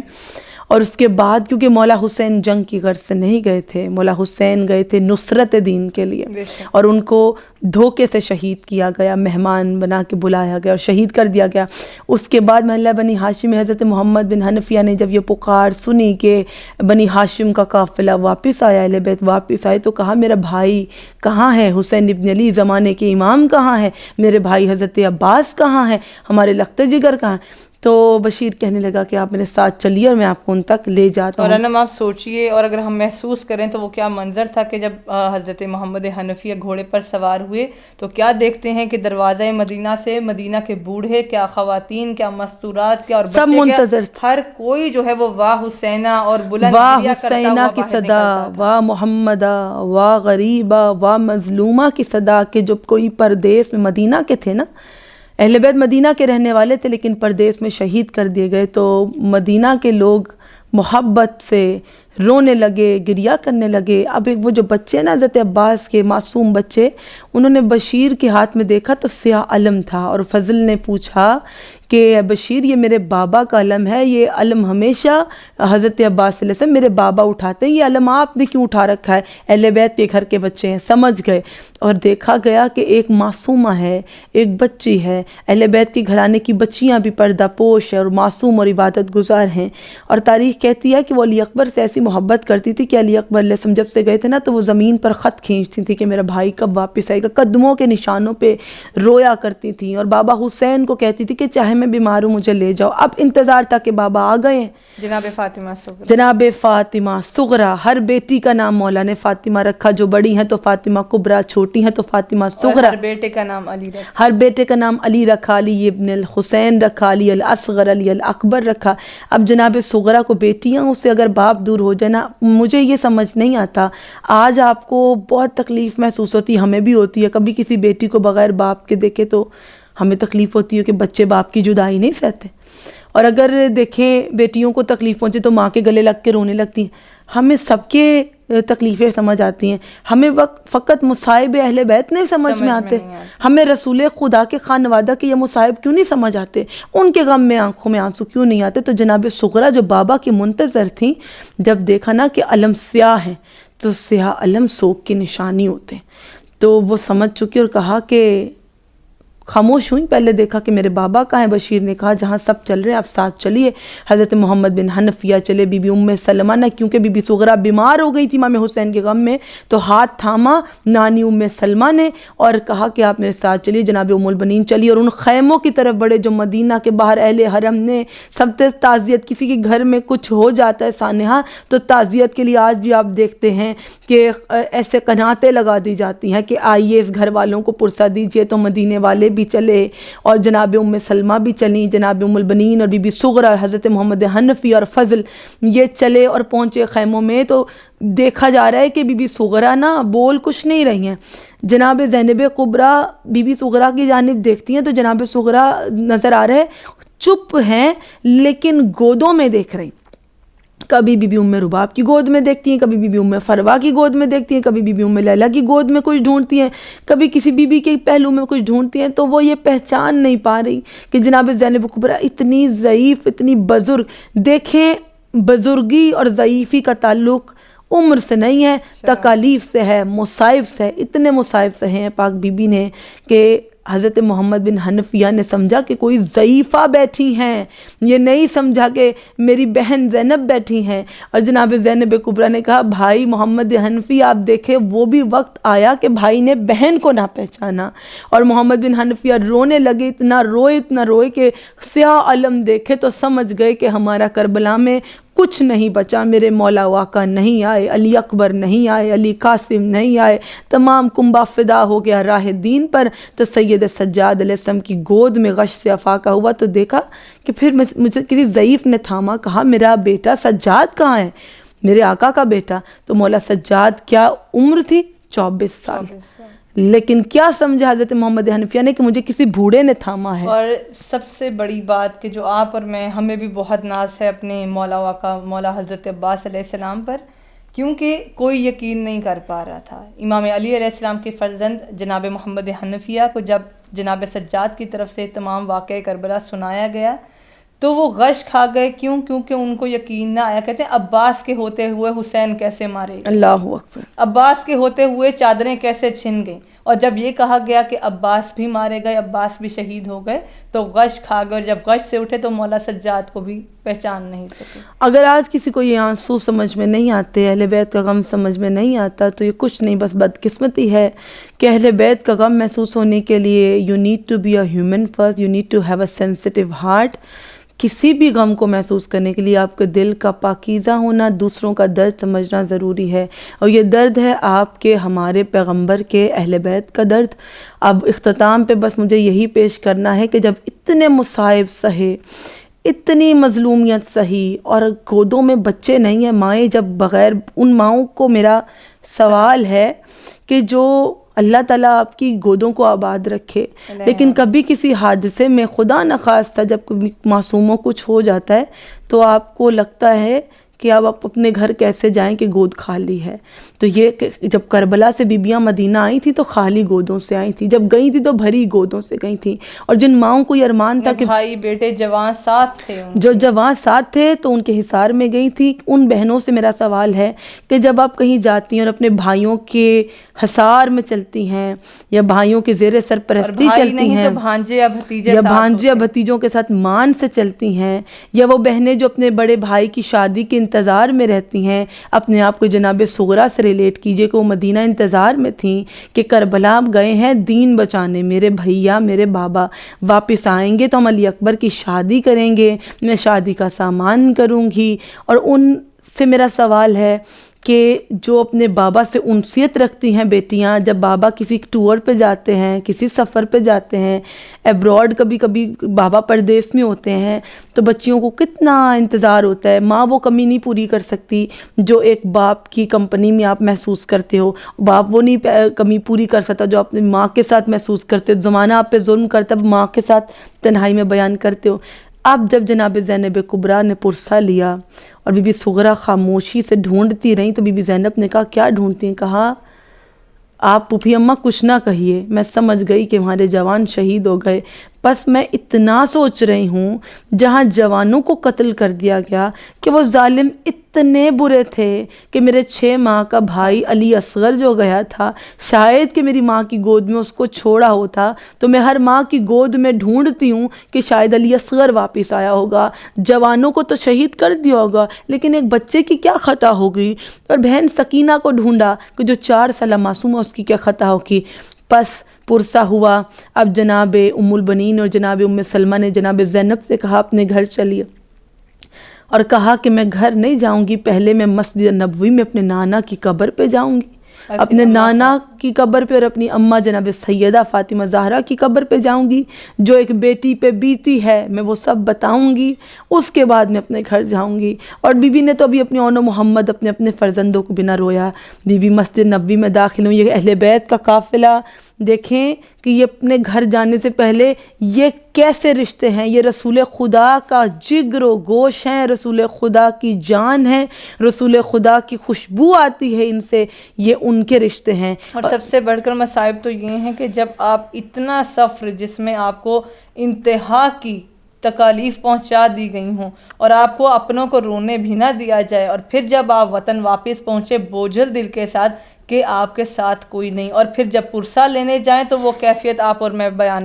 اور اس کے بعد کیونکہ مولا حسین جنگ کی غرض سے نہیں گئے تھے، مولا حسین گئے تھے نصرت دین کے لیے، اور ان کو دھوکے سے شہید کیا گیا، مہمان بنا کے بلایا گیا اور شہید کر دیا گیا۔ اس کے بعد محلہ بنی ہاشم میں حضرت محمد بن حنفیہ نے جب یہ پکار سنی کہ بنی ہاشم کا قافلہ واپس آیا، اہل بیت واپس آئے، تو کہا میرا بھائی کہاں ہے؟ حسین ابن علی زمانے کے امام کہاں ہے؟ میرے بھائی حضرت عباس کہاں ہے؟ ہمارے لخت جگر کہاں ہے؟ تو بشیر کہنے لگا کہ آپ میرے ساتھ چلیے اور میں آپ کو ان تک لے جاتا ہوں۔ اور انم آپ سوچئے، اور اگر ہم محسوس کریں تو وہ کیا منظر تھا کہ جب حضرت محمد حنفیہ گھوڑے پر سوار ہوئے تو کیا دیکھتے ہیں کہ دروازہ مدینہ سے مدینہ کے بوڑھے، کیا خواتین، کیا مستورات، کیا اور بچے، سب منتظر تھے، ہر کوئی جو ہے وہ واہ حسینہ اور بلند واہ حسینہ کی صدا، واہ محمدہ، واہ غریبہ، واہ مظلومہ کی صدا، کہ جب کوئی پردیس میں مدینہ کے تھے نا، اہل بیت مدینہ کے رہنے والے تھے لیکن پردیس میں شہید کر دیے گئے، تو مدینہ کے لوگ محبت سے رونے لگے، گریہ کرنے لگے۔ اب ایک وہ جو بچے نا حضرت عباس کے معصوم بچے، انہوں نے بشیر کے ہاتھ میں دیکھا تو سیاہ علم تھا، اور فضل نے پوچھا کہ بشیر یہ میرے بابا کا علم ہے، یہ علم ہمیشہ حضرت عباس صلی اللہ علیہ وسلم میرے بابا اٹھاتے ہیں، یہ علم آپ نے کیوں اٹھا رکھا ہے؟ اہل بیت کے گھر کے بچے ہیں، سمجھ گئے، اور دیکھا گیا کہ ایک معصومہ ہے، ایک بچی ہے، اہل بیت کے گھرانے کی بچیاں بھی پردہ پوش ہیں اور معصوم اور عبادت گزار ہیں، اور تاریخ کہتی ہے کہ وہ علی اکبر سے ایسی محبت کرتی تھی کہ علی اکبر علیہ السلام جب سے گئے تھے نا تو وہ زمین پر خط کھینچتی تھی کہ میرا بھائی کب واپس آئے گا، قدموں کے نشانوں پہ رویا کرتی تھیں، اور بابا حسین کو کہتی تھی کہ چاہے میں بیمار ہوں مجھے لے جاؤ۔ اب انتظار تھا کہ بابا آ گئے ہیں۔ جناب فاطمہ صغرا، جناب فاطمہ صغرا، ہر بیٹی کا نام مولا نے فاطمہ رکھا، جو بڑی ہیں تو فاطمہ کبریٰ، چھوٹی ہیں تو فاطمہ صغرا، ہر بیٹے کا نام علی رکھا، ہر بیٹے کا نام علی رکھا، علی ابن الحسین رکھا، علی الاصغر، علی الاکبر رکھا۔ اب جناب صغرا کو بیٹیاں اس سے اگر باپ دور ہو جائے نا، مجھے یہ سمجھ نہیں آتا، آج آپ کو بہت تکلیف محسوس ہوتی ہے، ہمیں بھی ہوتی ہے، کبھی کسی بیٹی کو بغیر باپ کے دیکھے تو ہمیں تکلیف ہوتی ہے کہ بچے باپ کی جدائی نہیں سہتے، اور اگر دیکھیں بیٹیوں کو تکلیف پہنچے تو ماں کے گلے لگ کے رونے لگتی ہیں۔ ہمیں سب کے تکلیفیں سمجھ آتی ہیں. ہمیں فقط مصائب اہل بیت نہیں سمجھ میں آتے, ہمیں رسول خدا کے خانوادہ کے یہ مصائب کیوں نہیں سمجھ آتے, ان کے غم میں آنکھوں میں آنسو کیوں نہیں آتے. تو جناب صغرا جو بابا کی منتظر تھیں, جب دیکھا نا کہ علم سیاہ ہیں تو سیاہ علم سوگ کی نشانی ہوتے, تو وہ سمجھ چکی اور کہا کہ خاموش ہوئیں. پہلے دیکھا کہ میرے بابا کہاں ہیں. بشیر نے کہا جہاں سب چل رہے ہیں آپ ساتھ چلیے. حضرت محمد بن حنفیہ چلے, بی بی ام سلمہ نہ, کیونکہ بی بی صغرا بیمار ہو گئی تھی امام حسین کے غم میں, تو ہاتھ تھاما نانی ام سلمہ نے اور کہا کہ آپ میرے ساتھ چلیے. جناب ام البنین چلی اور ان خیموں کی طرف بڑھے جو مدینہ کے باہر اہل حرم نے سب تعزیت, کسی کے گھر میں کچھ ہو جاتا ہے سانحہ تو تعزیت کے لیے آج بھی آپ دیکھتے ہیں کہ ایسے قناتیں لگا دی جاتی ہیں کہ آئیے اس گھر والوں کو پرسہ دیجیے. تو مدینے والے بھی چلے اور جناب ام سلمہ بھی چلیں, جناب ام البنین اور بی بی صغرا, حضرت محمد حنفی اور فضل یہ چلے اور پہنچے خیموں میں. تو دیکھا جا رہا ہے کہ بی بی صغرا نا بول کچھ نہیں رہی ہیں. جناب زینب کبریٰ بی بی صغرا کی جانب دیکھتی ہیں تو جناب صغرا نظر آ رہا ہے چپ ہیں لیکن گودوں میں دیکھ رہی. کبھی بی بی ام رباب کی گود میں دیکھتی ہیں, کبھی بی بی ام فروا کی گود میں دیکھتی ہیں, کبھی بی بی ام لیلہ کی گود میں کچھ ڈھونڈتی ہیں, کبھی کسی بی بی کے پہلو میں کچھ ڈھونڈتی ہیں. تو وہ یہ پہچان نہیں پا رہی کہ جناب زینب کبریٰ اتنی ضعیف, اتنی بزرگ. دیکھیں بزرگی اور ضعیفی کا تعلق عمر سے نہیں ہے, تکالیف سے ہے, مصائب سے ہے. اتنے مصائب سے ہیں پاک بی بی نے کہ حضرت محمد بن حنفیہ نے سمجھا کہ کوئی ضعیفہ بیٹھی ہیں, یہ نہیں سمجھا کہ میری بہن زینب بیٹھی ہیں. اور جناب زینب کبریٰ نے کہا بھائی محمد حنفی آپ دیکھیں وہ بھی وقت آیا کہ بھائی نے بہن کو نہ پہچانا. اور محمد بن حنفیہ رونے لگے, اتنا روئے کہ سیاہ علم دیکھے تو سمجھ گئے کہ ہمارا کربلا میں کچھ نہیں بچا. میرے مولا واقع نہیں آئے, علی اکبر نہیں آئے, علی قاسم نہیں آئے, تمام کنبہ فدا ہو گیا راہ دین پر. تو سید سجاد علیہ السلام کی گود میں غش سے افاقہ ہوا تو دیکھا کہ پھر مجھے کسی ضعیف نے تھاما, کہا میرا بیٹا سجاد کہاں ہے, میرے آقا کا بیٹا. تو مولا سجاد کیا عمر تھی 24 سال, لیکن کیا سمجھا حضرت محمد حنفیہ نے کہ مجھے کسی بوڑھے نے تھاما ہے. اور سب سے بڑی بات کہ جو آپ اور میں, ہمیں بھی بہت ناز ہے اپنے مولا واقع مولا حضرت عباس علیہ السلام پر, کیونکہ کوئی یقین نہیں کر پا رہا تھا. امام علی علیہ السلام کے فرزند جناب محمد حنفیہ کو جب جناب سجاد کی طرف سے تمام واقعہ کربلا سنایا گیا تو وہ غش کھا گئے. کیوں؟ کیونکہ ان کو یقین نہ آیا. کہتے ہیں عباس کے ہوتے ہوئے حسین کیسے مارے گئے, اللہ اکبر, عباس کے ہوتے ہوئے چادریں کیسے چھن گئیں. اور جب یہ کہا گیا کہ عباس بھی مارے گئے, عباس بھی شہید ہو گئے, تو غش کھا گئے. اور جب غش سے اٹھے تو مولا سجاد کو بھی پہچان نہیں سکے. اگر آج کسی کو یہ آنسو سمجھ میں نہیں آتے, اہل بیت کا غم سمجھ میں نہیں آتا, تو یہ کچھ نہیں بس بدقسمتی ہے کہ اہل بیت کا غم محسوس ہونے کے لیے you need to be a human first, you need to have a sensitive heart. کسی بھی غم کو محسوس کرنے کے لیے آپ کے دل کا پاکیزہ ہونا, دوسروں کا درد سمجھنا ضروری ہے. اور یہ درد ہے آپ کے, ہمارے پیغمبر کے, اہل بیت کا درد. اب اختتام پہ بس مجھے یہی پیش کرنا ہے کہ جب اتنے مصائب سہے, اتنی مظلومیت سہی اور گودوں میں بچے نہیں ہیں مائیں, جب بغیر ان ماؤں کو میرا سوال ہے کہ جو اللہ تعالیٰ آپ کی گودوں کو آباد رکھے, لیکن کبھی کسی حادثے میں خدا نخواستہ جب کوئی معصوموں کچھ ہو جاتا ہے تو آپ کو لگتا ہے کہ اب آپ اپنے گھر کیسے جائیں کہ گود خالی ہے. تو یہ جب کربلا سے بیبیاں مدینہ آئی تھیں تو خالی گودوں سے آئی تھیں, جب گئی تھیں تو بھری گودوں سے گئی تھیں. اور جن ماؤں کو یہ ارمان تھا کہ بھائی بیٹے جوان ساتھ تھے, جو جوان ساتھ تھے تو ان کے حصار میں گئی تھی. ان بہنوں سے میرا سوال ہے کہ جب آپ کہیں جاتی ہیں اور اپنے بھائیوں کے حصار میں چلتی ہیں یا بھائیوں کے زیر سرپرستی چلتی ہیں, بھانجے یا بھتیجے یا بھانجے یا بھتیجوں کے ساتھ مان سے چلتی ہیں, یا وہ بہنیں جو اپنے بڑے بھائی کی شادی کے انتظار میں رہتی ہیں, اپنے آپ کو جناب صغرا سے ریلیٹ کیجئے کہ وہ مدینہ انتظار میں تھیں کہ کربلا گئے ہیں دین بچانے, میرے بھیا میرے بابا واپس آئیں گے تو ہم علی اکبر کی شادی کریں گے, میں شادی کا سامان کروں گی. اور ان سے میرا سوال ہے کہ جو اپنے بابا سے انسیت رکھتی ہیں بیٹیاں, جب بابا کسی ٹور پہ جاتے ہیں, کسی سفر پہ جاتے ہیں, ایبراڈ کبھی کبھی بابا پردیس میں ہوتے ہیں, تو بچیوں کو کتنا انتظار ہوتا ہے. ماں وہ کمی نہیں پوری کر سکتی جو ایک باپ کی کمپنی میں آپ محسوس کرتے ہو, باپ وہ نہیں کمی پوری کر سکتا جو اپنی ماں کے ساتھ محسوس کرتے ہو. زمانہ آپ پہ ظلم کرتا ہے, ماں کے ساتھ تنہائی میں بیان کرتے ہو. اب جب جناب زینب کبریٰ نے پرسہ لیا اور بی بی صغریٰ خاموشی سے ڈھونڈتی رہیں تو بی بی زینب نے کہا کیا ڈھونڈتی ہیں؟ کہا آپ پھوپھی اماں کچھ نہ کہیے، میں سمجھ گئی کہ ہمارے جوان شہید ہو گئے، بس میں اتنا سوچ رہی ہوں جہاں جوانوں کو قتل کر دیا گیا کہ وہ ظالم اتنے برے تھے کہ میرے 6 ماہ کا بھائی علی اصغر جو گیا تھا، شاید کہ میری ماں کی گود میں اس کو چھوڑا ہوتا، تو میں ہر ماں کی گود میں ڈھونڈتی ہوں کہ شاید علی اصغر واپس آیا ہوگا، جوانوں کو تو شہید کر دیا ہوگا لیکن ایک بچے کی کیا خطا ہوگی، اور بہن سکینہ کو ڈھونڈا کہ جو 4 سالہ معصوم ہے اس کی کیا خطا ہوگی۔ پس پرسہ ہوا، اب جناب ام البنین اور جناب ام سلمہ نے جناب زینب سے کہا اپنے گھر چلیے، اور کہا کہ میں گھر نہیں جاؤں گی، پہلے میں مسجد نبوی میں اپنے نانا کی قبر پہ جاؤں گی، اپنے نانا کی قبر پہ اور اپنی اماں جناب سیدہ فاطمہ زہرا کی قبر پہ جاؤں گی، جو ایک بیٹی پہ بیتی ہے میں وہ سب بتاؤں گی، اس کے بعد میں اپنے گھر جاؤں گی۔ اور بی بی نے تو ابھی اپنے اون و محمد اپنے فرزندوں کو بنا رویا، بی بی مسجد نبوی میں داخل ہوئی۔ یہ اہل بیت کا قافلہ دیکھیں کہ یہ اپنے گھر جانے سے پہلے یہ کیسے رشتے ہیں، یہ رسول خدا کا جگر و گوش ہیں، رسول خدا کی جان ہے، رسول خدا کی خوشبو آتی ہے ان سے، یہ ان کے رشتے ہیں۔ اور سب سے بڑھ کر مصائب تو یہ ہیں کہ جب آپ اتنا سفر جس میں آپ کو انتہا کی تکالیف پہنچا دی گئی ہوں اور آپ کو اپنوں کو رونے بھی نہ دیا جائے، اور پھر جب آپ وطن واپس پہنچے بوجھل دل کے ساتھ کہ آپ کے ساتھ کوئی نہیں، اور پھر جب پرسہ لینے جائیں تو وہ کیفیت آپ اور میں بیان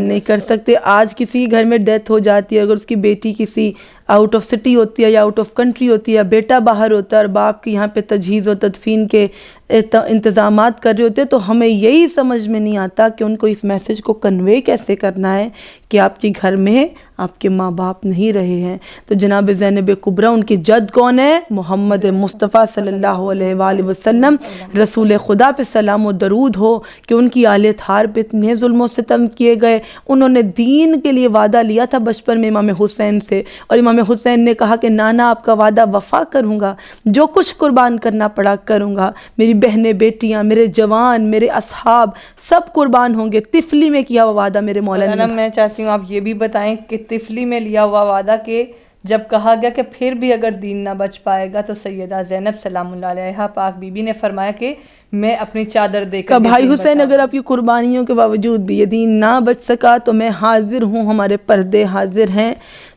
نہیں کر سکتے۔ آج کسی گھر میں ڈیتھ ہو جاتی ہے، اگر اس کی بیٹی کسی آؤٹ آف سٹی ہوتی ہے یا آؤٹ آف کنٹری ہوتی ہے، یا بیٹا باہر ہوتا ہے اور باپ کی یہاں پہ تجہیز و تدفین کے انتظامات کر رہے ہوتے ہیں، تو ہمیں یہی سمجھ میں نہیں آتا کہ ان کو اس میسج کو کنوے کیسے کرنا ہے کہ آپ کے گھر میں آپ کے ماں باپ نہیں رہے ہیں۔ تو جناب زینب کبریٰ ان کی جد کون ہے؟ محمد مصطفیٰ صلی اللہ علیہ وآلہ وسلم، رسول خدا پہ سلام و درود ہو کہ ان کی آل اطہار پہ اتنے ظلم و ستم کیے گئے۔ انہوں نے دین کے لیے وعدہ لیا تھا بچپن میں امام حسین سے، اور امام حسین نے کہا کہ نانا آپ کا وعدہ وفا کروں گا، جو کچھ قربان کرنا پڑا کروں گا، میری بہنیں بیٹیاں، میرے جوان، میرے اصحاب سب قربان ہوں گے۔ طفلی میں کیا ہوا وعدہ میرے مولا نے۔ میں چاہتی ہوں آپ یہ بھی بتائیں کہ طفلی میں لیا ہوا وعدہ کہ جب کہا گیا کہ پھر بھی اگر دین نہ بچ پائے گا تو سیدہ زینب سلام اللہ علیہا پاک بی بی نے فرمایا کہ میں اپنی چادر دے کر بھائی حسین اگر آپ کی قربانیوں کے باوجود بھی یہ دین نہ بچ سکا تو میں حاضر ہوں، ہمارے پردے حاضر ہیں۔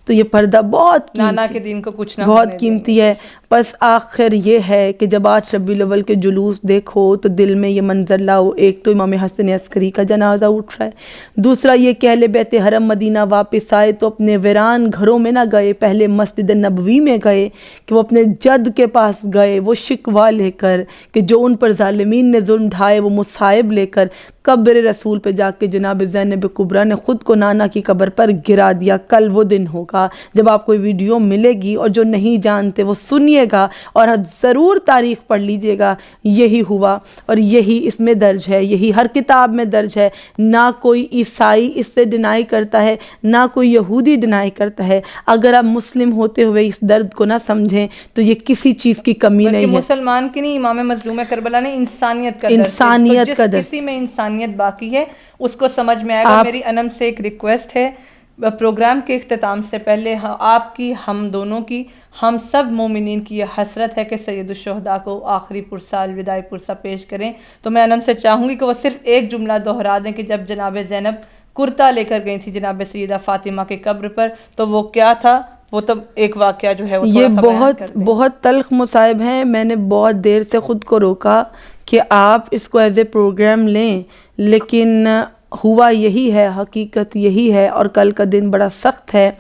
تو یہ پردہ بہت نانا کے دین کو کچھ نہ بہت قیمتی ہے۔ بس آخر یہ ہے کہ جب 8 ربیع الاول کے جلوس دیکھو تو دل میں یہ منظر لاؤ، ایک تو امام حسن عسکری کا جنازہ اٹھ رہا ہے، دوسرا یہ کہ اہل بیت حرم مدینہ واپس آئے تو اپنے ویران گھروں میں نہ گئے، پہلے مسجد نبوی میں گئے کہ وہ اپنے جد کے پاس گئے، وہ شکوہ لے کر کہ جو ان پر ظالمین نے ظلم ڈھائے، وہ مصائب لے کر قبر رسول پہ جا کے جناب زینب کبریٰ نے خود کو نانا کی قبر پر گرا دیا۔ کل وہ دن ہوگا جب آپ کو ویڈیو ملے گی، اور جو نہیں جانتے وہ سنیے گا اور ضرور تاریخ پڑھ لیجئے گا۔ یہی ہوا اور یہی اس میں درج ہے، یہی ہر کتاب میں درج ہے۔ نہ کوئی عیسائی اس سے ڈینائی کرتا ہے، نہ کوئی یہودی ڈینائی کرتا ہے۔ اگر آپ مسلم ہوتے ہوئے اس درد کو نہ سمجھیں تو یہ کسی چیز کی کمی نہیں ہے۔ مسلمان کی نہیں، امام مظلوم کربلا نے انسانیت کا درد، کسی میں انسانیت باقی ہے اس کو سمجھ میں آئے گا۔ میری انم سے ایک ریکویسٹ ہے، پروگرام کے اختتام سے پہلے آپ کی، ہم دونوں کی، ہم سب مومنین کی یہ حسرت ہے کہ سید الشہداء کو آخری پرسہ الوداعی پرسہ پیش کریں، تو میں انم سے چاہوں گی کہ وہ صرف ایک جملہ دہرا دیں کہ جب جناب زینب کرتا لے کر گئی تھی جناب سیدہ فاطمہ کے قبر پر تو وہ کیا تھا، وہ تو ایک واقعہ جو ہے وہ یہ بہت تلخ مصائب ہیں۔ میں نے بہت دیر سے خود کو روکا کہ آپ اس کو ایز اے پروگرام لیں، لیکن ہوا یہی ہے، حقیقت یہی ہے، اور کل کا دن بڑا سخت ہے،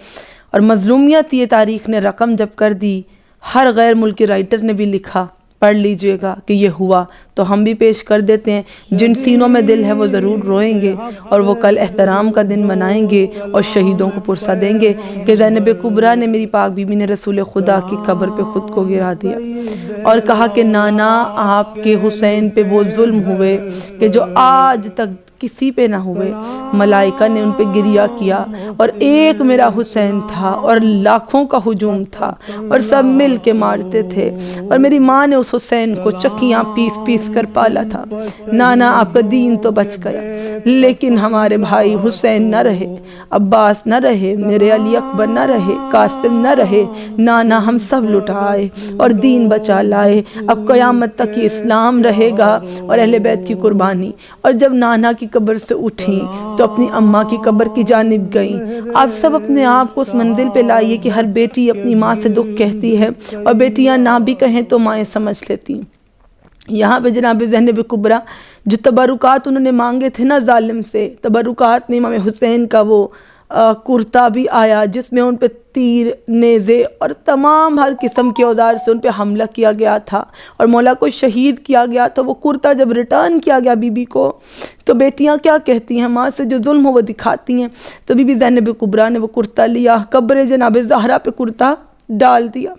اور مظلومیت یہ تاریخ نے رقم جب کر دی، ہر غیر ملکی رائٹر نے بھی لکھا، پڑھ لیجئے گا کہ یہ ہوا، تو ہم بھی پیش کر دیتے ہیں۔ جن سینوں میں دل ہے وہ ضرور روئیں گے، اور وہ کل احترام کا دن منائیں گے اور شہیدوں کو پرسہ دیں گے کہ زینب کبریٰ نے، میری پاک بی بی نے رسول خدا کی قبر پہ خود کو گرا دیا اور کہا کہ نانا آپ کے حسین پہ وہ ظلم ہوئے کہ جو آج تک کسی پہ نہ ہوئے، ملائکہ نے ان پہ گریہ کیا، اور ایک میرا حسین تھا اور لاکھوں کا ہجوم تھا اور سب مل کے مارتے تھے، اور میری ماں نے اس حسین کو چکیاں پیس پیس کر پالا تھا۔ نانا آپ کا دین تو بچ گیا، لیکن ہمارے بھائی حسین نہ رہے، عباس نہ رہے، میرے علی اکبر نہ رہے، قاسم نہ رہے، نانا ہم سب لٹائے اور دین بچا لائے۔ اب قیامت تک یہ اسلام رہے گا اور اہل بیت کی قربانی۔ اور جب نانا کی قبر سے اٹھیں تو اپنی اماں کی قبر کی جانب گئیں۔ آپ سب اپنے آپ کو اس منزل پہ لائیے کہ ہر بیٹی اپنی ماں سے دکھ کہتی ہے، اور بیٹیاں نہ بھی کہیں تو مائیں سمجھ لیتی ہیں۔ یہاں پہ جناب زینب کبریٰ جو تبرکات انہوں نے مانگے تھے نا ظالم سے، تبرکات میں امام حسین کا وہ کرتا بھی آیا جس میں ان پہ تیر، نیزے اور تمام ہر قسم کے اوزار سے ان پہ حملہ کیا گیا تھا اور مولا کو شہید کیا گیا۔ تو وہ کرتا جب ریٹرن کیا گیا بی بی کو، تو بیٹیاں کیا کہتی ہیں، ماں سے جو ظلم ہو وہ دکھاتی ہیں۔ تو بی بی زینب کبریٰ نے وہ کرتا لیا، قبر جناب زہرا پہ کرتا ڈال دیا۔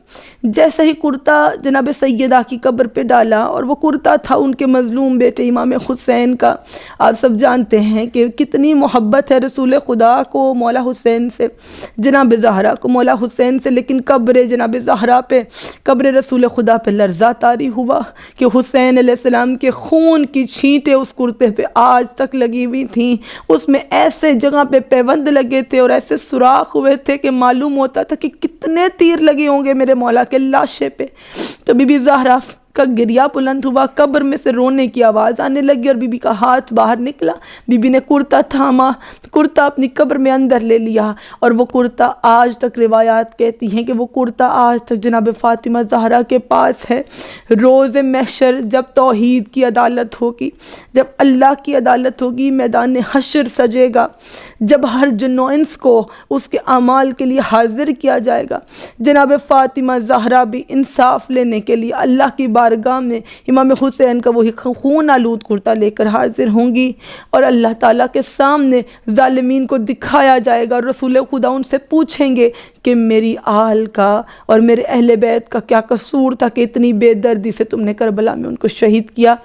جیسے ہی کرتا جناب سیدہ کی قبر پہ ڈالا، اور وہ کرتا تھا ان کے مظلوم بیٹے امام حسین کا۔ آپ سب جانتے ہیں کہ کتنی محبت ہے رسول خدا کو مولا حسین سے، جناب زہرا کو مولا حسین سے، لیکن قبر جناب زہرا پہ، قبر رسول خدا پہ لرزہ طاری ہوا کہ حسین علیہ السلام کے خون کی چھینٹیں اس کرتے پہ آج تک لگی ہوئی تھیں۔ اس میں ایسے جگہ پہ پیوند لگے تھے اور ایسے سوراخ ہوئے تھے کہ معلوم ہوتا تھا کہ کتنے تیر لگے ہوں گے میرے مولا کے لاشے پہ۔ تو بی بی زہرا کا گریہ بلند ہوا، قبر میں سے رونے کی آواز آنے لگی اور بی بی کا ہاتھ باہر نکلا۔ بی بی نے کرتا تھاما، کرتا اپنی قبر میں اندر لے لیا، اور وہ کرتا آج تک روایات کہتی ہیں کہ وہ کرتا آج تک جناب فاطمہ زہرا کے پاس ہے۔ روز محشر جب توحید کی عدالت ہوگی، جب اللہ کی عدالت ہوگی، میدان حشر سجے گا، جب ہر جن و انس کو اس کے اعمال کے لیے حاضر کیا جائے گا، جناب فاطمہ زہرا بھی انصاف لینے کے لیے اللہ کی بارگاہ میں امام حسین کا وہی خون آلود کرتا لے کر حاضر ہوں گی، اور اللہ تعالیٰ کے سامنے ظالمین کو دکھایا جائے گا۔ رسول خدا ان سے پوچھیں گے کہ میری آل کا اور میرے اہل بیت کا کیا قصور تھا کہ اتنی بے دردی سے تم نے کربلا میں ان کو شہید کیا۔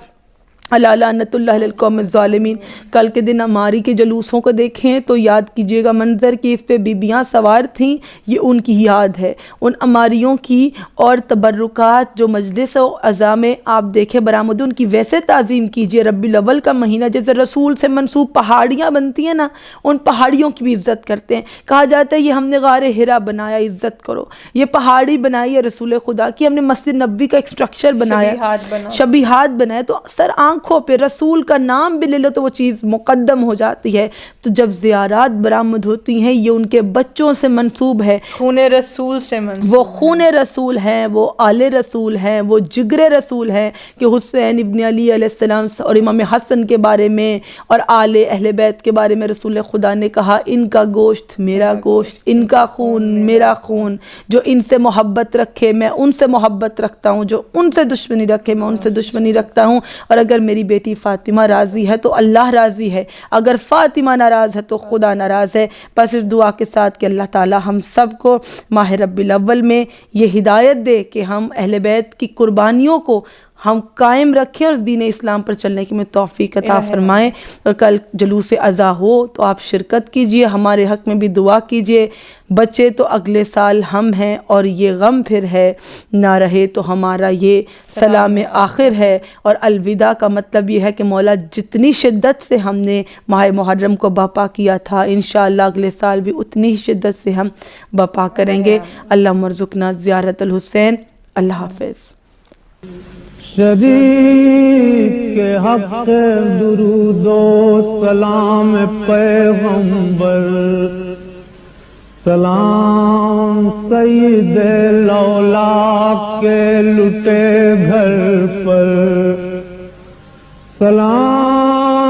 اللہ لعنت اللہ علی القوم الظالمین۔ کل کے دن عماری کے جلوسوں کو دیکھیں تو یاد کیجئے گا منظر کہ اس پہ بیبیاں سوار تھیں، یہ ان کی یاد ہے، ان عماریوں کی۔ اور تبرکات جو مجلس و عزا میں آپ دیکھیں برآمد، ان کی ویسے تعظیم کیجئے۔ ربیع الاول کا مہینہ جیسے رسول سے منسوب پہاڑیاں بنتی ہیں نا، ان پہاڑیوں کی بھی عزت کرتے ہیں۔ کہا جاتا ہے یہ ہم نے غار ہرا بنایا، عزت کرو۔ یہ پہاڑی بنائی ہے رسول خدا کی، ہم نے مسجد نبوی کا ایک سٹرکچر بنایا، شبیہات بنائے، تو سر آنکھوں پہ رسول کا نام بھی لے لو تو وہ چیز مقدم ہو جاتی ہے۔ تو جب زیارات برآمد ہوتی ہیں یہ ان کے بچوں سے منسوب ہے، خون رسول سے منسوب، وہ خون رسول ہیں، وہ آل رسول ہیں، وہ جگر رسول ہیں کہ حسین ابن علی علیہ السلام اور امام حسن کے بارے میں اور آل اہل بیت کے بارے میں رسول خدا نے کہا ان کا گوشت میرا گوشت، ان کا خون میرا خون، جو ان سے محبت رکھے میں ان سے محبت رکھتا ہوں، جو ان سے دشمنی رکھے میں ان سے دشمنی رکھتا ہوں۔ اور اگر میری بیٹی فاطمہ راضی ہے تو اللہ راضی ہے، اگر فاطمہ ناراض ہے تو خدا ناراض ہے۔ بس اس دعا کے ساتھ کہ اللہ تعالی ہم سب کو ماہ ربیع الاول میں یہ ہدایت دے کہ ہم اہل بیت کی قربانیوں کو ہم قائم رکھیں اور دین اسلام پر چلنے کی ہمیں توفیق عطا فرمائیں۔ اور کل جلوس عزا ہو تو آپ شرکت کیجئے، ہمارے حق میں بھی دعا کیجئے۔ بچے تو اگلے سال ہم ہیں اور یہ غم پھر ہے، نہ رہے تو ہمارا یہ سلام آخر ہے۔ اور الوداع کا مطلب یہ ہے کہ مولا جتنی شدت سے ہم نے ماہ محرم کو بپا کیا تھا انشاءاللہ اگلے سال بھی اتنی ہی شدت سے ہم بپا کریں گے۔ اللہم ارزقنا زیارت الحسین۔ اللہ حافظ۔ شریف کے حق درود و سلام پیغمبر، سلام سید الاولیاء کے لٹے گھر پر، سلام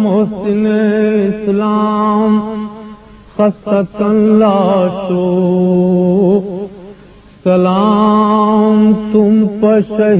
محسن اسلام خستۃ لا شو، سلام تم پر شہید